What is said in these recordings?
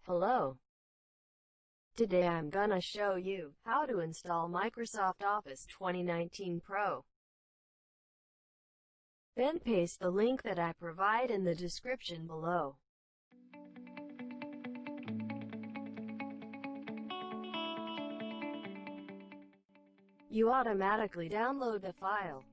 Hello. Today I'm gonna show you how to install Microsoft Office 2019 Pro. Then paste the link that I provide in the description below. You automatically download the file.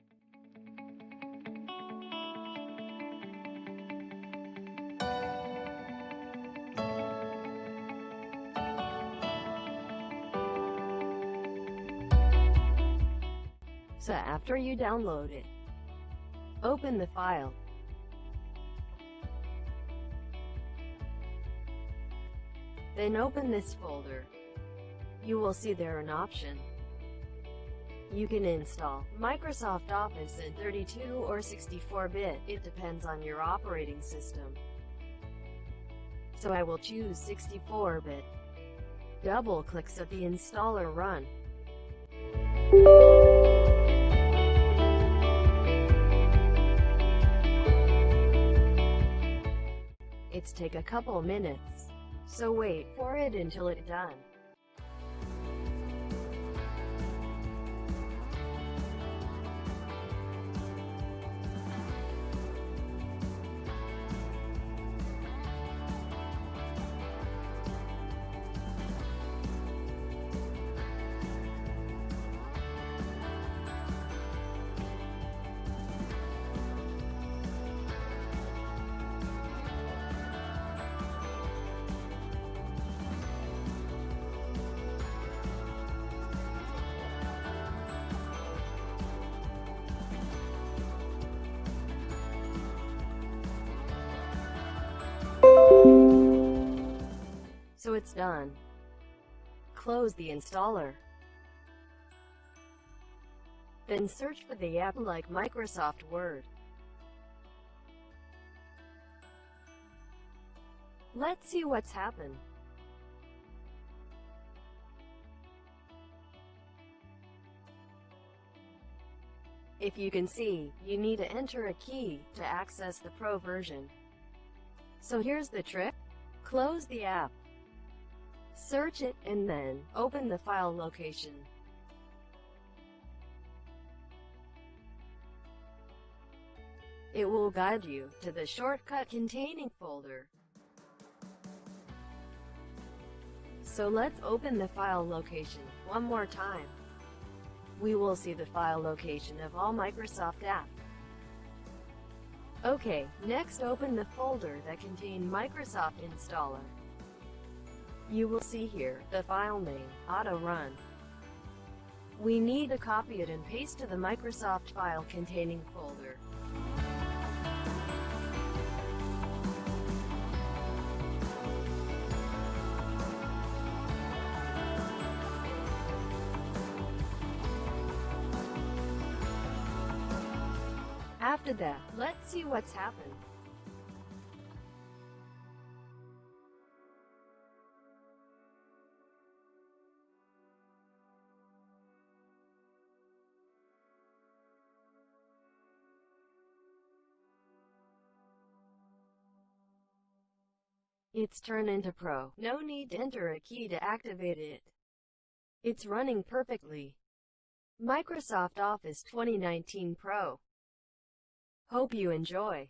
So after you download it, open the file. Then open this folder. You will see there an option. You can install Microsoft Office in 32 or 64-bit, it depends on your operating system. So I will choose 64-bit. Double-click so the installer run. It's take a couple minutes, so wait for it until it's done. So it's done. Close the installer. Then search for the app like Microsoft Word. Let's see what's happened. If you can see, you need to enter a key to access the Pro version. So here's the trick. Close the app. Search it, and then open the file location. It will guide you to the shortcut containing folder. So let's open the file location one more time. We will see the file location of all Microsoft apps. Okay, next open the folder that contains Microsoft Installer. You will see here the file name, Auto Run. We need to copy it and paste to the Microsoft file containing folder. After that, let's see what's happened. It's turned into Pro. No need to enter a key to activate it. It's running perfectly. Microsoft Office 2019 Pro. Hope you enjoy.